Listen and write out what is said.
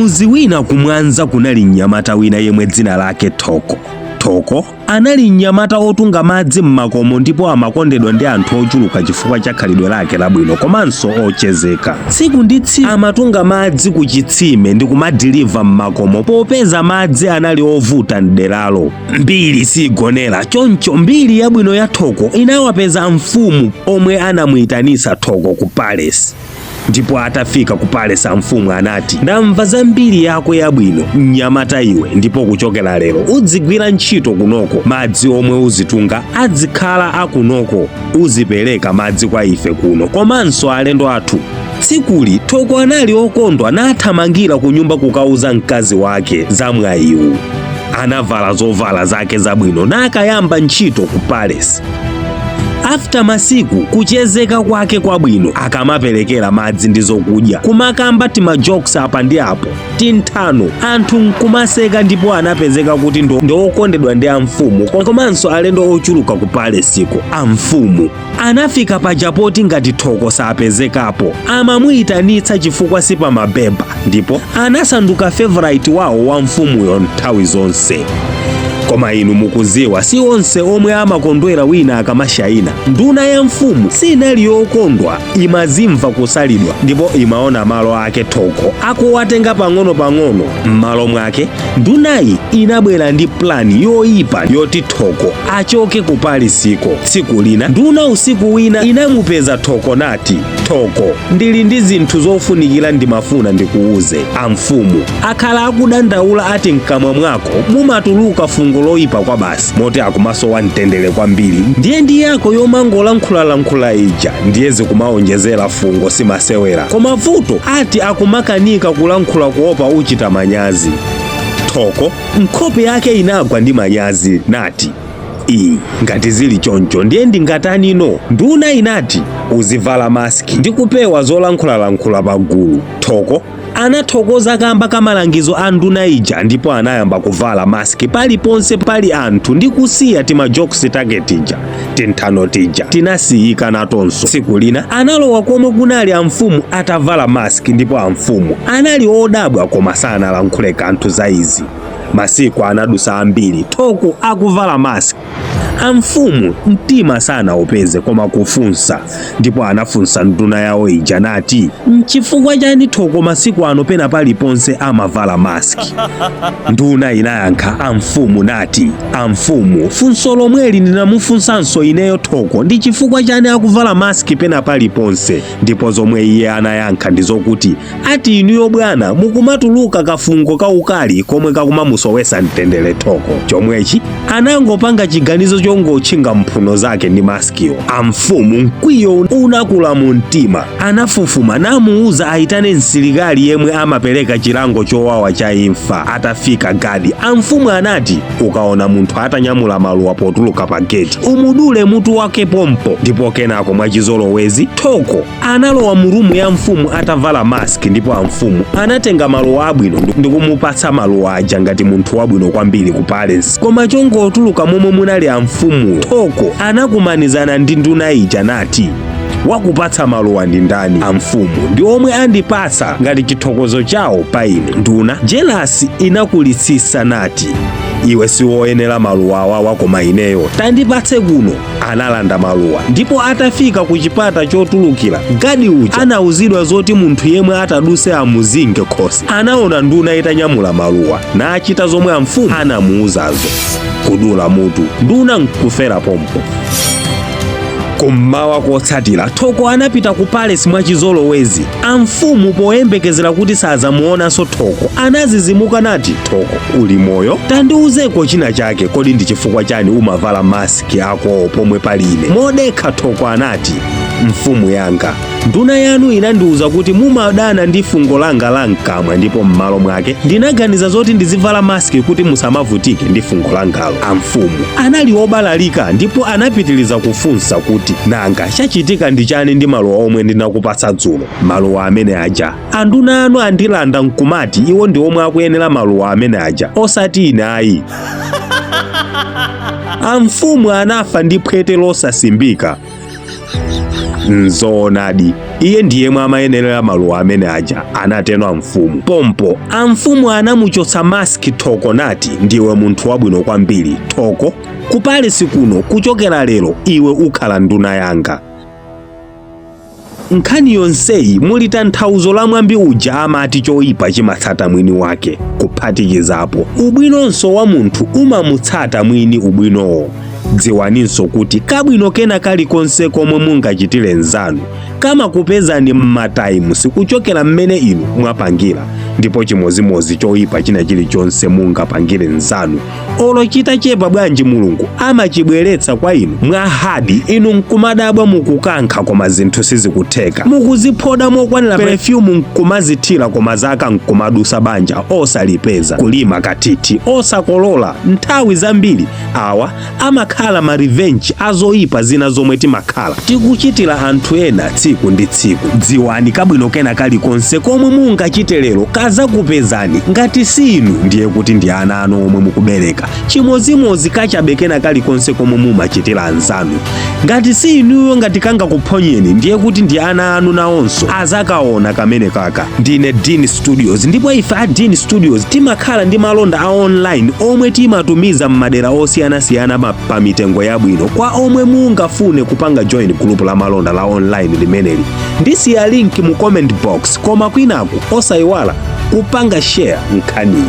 kumuzi wina kumwanza kunali mnyamata wina yemwe dzina lake Thoko. Thoko anali mnyamata otunga madzi m'makomo ndipo amakondedwa ndi anthu ochuluka chifukwa cha khalidwe lake labwino komanso ochezeka. Tsiku ndi tsiku amatunga madzi ku chitsime ndi kumadiliva m'makomo popeza madzi anali ovuta m'deralo. Mbiri sigonera choncho mbiri yabwino ya Thoko inawapeza mfumu omwe anamuyitanisa Thoko ku palace. Ndipo atafika ku palace mfumu anati, ndamva za mbiri yako yabwino mnyamata iwe, ndipo kuchokera lero udzigwira ntchito kunoko. Madzi omwe uzitunga adzikhala akunoko, uzipereka madzi kwa ife kuno komanso alendo athu. Tsikuli Thoko anali okondwa nathamangira ku nyumba kukauza mkazi wake za mwayiwu. Anavala zovala zake zabwino nakayamba ntchito ku palace. After masiku kuchezeka kwake kwabwino akamaperekera madzi ndi zokudya kumakamba timajokes apa ndi apo tinthano anthu nkumaseka ndipo anapezeka kuti ndo okondedwa ndi amfumu komanso alendo ochuluka ku palesiko. Amfumu anafika pajapoti ngati Thoko sapezekapo amamuyitanitsa chifukwa sipamabeba ndipo anasanduka favorite wawo wa mfumuyo nthawi zonse. Koma inu mukuziwa si onse omwe amakondwera wina akamashayina. Nduna ya mfumu sinali yokondwa, imazimva kusalidwa ndipo imaona malo ake Thoko akuwatenga pang'ono-pang'ono. M'malo mwake ndunayi inabwera ndi plani yoyipa yoti Thoko achoke ku palisiko. Tsiku lina nduna usiku wina inamupeza Thoko nati, Thoko, ndili ndi zinthu zofunikira ndimafuna ndikuuze. Amfumu akhala akudandaula ati mkamwa mwako mumatuluka fungo loyipa kwa basi moti akumasowa mtendere kwambiri. Ndiye yako yomangolankhula ija ndiye zikumaonjezera fungo simasewera. Koma vuto ati akumakanika kulankhula kuopa uchita manyazi. Thoko nkhope yake inagwa ndi manyazi nati, ngati zili choncho ndiye ndingatani no. Nduna inati uzivala maski ndi kupewa zolankhula pagulu. Thoko anathokoza kamba kamalangizo a nduna ija ndipo anayamba kuvala maski paliponse pali anthu ndi kusiya timajokes take tija tinthano tija tinasiyika natonso. Tsiku lina analowa komwe kunali amfumu atavala maski ndipo amfumu anali odabwa koma sanalankhule kanthu za izi. Masiku anadusa ambiri Thoko akuvala maski. Amfumu mtima sana upeze koma kufunsa ndipo anafunsa nduna yawo ija nati, mchifukwa chani Thoko masiku ano pena paliponse amavala maski? Nduna inayankha amfumu nati, amfumu funso lomweli ndinamufunsanso ineyo Thoko ndi chifukwa chani akuvala maski pena paliponse. Ndipo zomwe iye anayankha ndizokuti ati inuyo bwana mukumatuluka kafungo kaukali komwe kakumamusowesa mtendere Thoko. Chomwechi anangopanga chiganizo chongotchinga mphuno zake ndi maskiyo. Amfumu mkwiyo unakula mu mtima, anafufuma namuuza aitane msilikali yemwe amapereka chilango chowawa cha imfa. Atafika gadi amfumu anati, ukaona munthu atanyamula maluwa potuluka pa geti umudule mutu wake pompo. Ndipo kenako mwachizolowezi Thoko analowa mu rumu ya mfumu atavala maski ndipo amfumu anatenga maluwa abwino ndikumupatsa maluwa aja ngati munthu wabwino kwambiri ku palace. Koma chongotuluka momwe munali amfumu Thoko anakumanizana ndi nduna ija nati, wakupatsa maluwa ndi ndani? Amfumu ndi omwe andipatsa ngati chithokozo chawo pa ine. Nduna jelasi inakulitsitsa nati, iwe siwoyenera maluwa awawa koma ineyo tandipatse kuno. Analanda maluwa ndipo atafika ku chipata chotulukira gadi uja anauzidwa zoti munthu yemwe ataduse amuzinge khosi. Anaona nduna itanyamula maluwa nachita zomwe amfumu anamuuzazo, kudula mutu nduna nkufera pompo. Kummawa kotsatira Thoko anapita ku palace mwachizolowezi. Amfumu poyembekezera kuti sazamuonanso Thoko anazizimuka nati, Thoko uli moyo? Tandiuzeko china chake, kodi ndi chifukwa chani umavala maski ako pomwe pali ine? Modekha Thoko anati, mfumu yanga, nduna yanu inandiuza kuti mumadana ndi fungo langa la mkamwa ndipo m'malo mwake ndinaganiza zoti ndizivala maski kuti musamavutike ndi fungo langalo. Amfumu anali obalalika ndipo anapitiliza kufunsa kuti nanga chachitika ndi chani ndi maluwa omwe ndinakupatsa dzulo? Maluwa amene aja anduna anu andilanda nkumati iwo ndi omwe akuyenera maluwa amene aja osati ine ayi. Amfumu anafa ndi phwete losasimbika. Nzoonadi, iye ndiye amayenera maluwa amene aja anateno amfumu. Pompo amfumu anamuchotsa maski Thoko nati, ndiwe munthu wabwino kwambiri Thoko, kupale sikuno kuchokera lero iwe ukhala nduna yanga. Nkhani yonseyi muli tanthauzo la mwambi uja amati choyipa chimatsata mwini wake, kuphatikizapo ubwinonso wa munthu umamutsata mwini ubwinowo. Dziwaninso kuti kabwino kena kalikonse komwe mungachitire nzanu kama kupezani m'mataimusi kuchokera mmene inu mwapangira, ndipo chimozimozi choyipa china chilichonse mungapangire nzanu olochita chepa bwanji Mulungu amachibweretsa kwa inu mwahadi. Inu nkumadabwa mukukankha koma zinthu sizikutheka, mukuziphoda mokwanira perfume nkumazithira koma zaka nkumadusa banja osalipeza, kulima katiti osakolola. Nthawi zambiri awa amakhala ma revenge azoyipa zina zomwe timakhala tikuchitira anthu ena tsiku ndi tsiku. Dziwani kabwino kena kalikonse komwe mungachite lero kazakupezani, ngati si inu ndiye kuti ndi ana anu omwe mukubereka. Chimozimozi kachabe kena kalikonse komwe mumachitira anzanu, ngati si inuyo ngati kangakuphonyeni ndiye kuti ndi ana anu nawonso azakaona kamene kaka. Ndine Dean Studios, ndipo ife a Dean Studios timakhala ndi malonda a online omwe timatumiza m'madera osiyanasiyana pa mitengo yabwino kwa omwe mungafune kupanga join group la malonda la online limeneli. Ndisiya link mu comment box, koma kwinaku osayiwala kupanga share nkhani.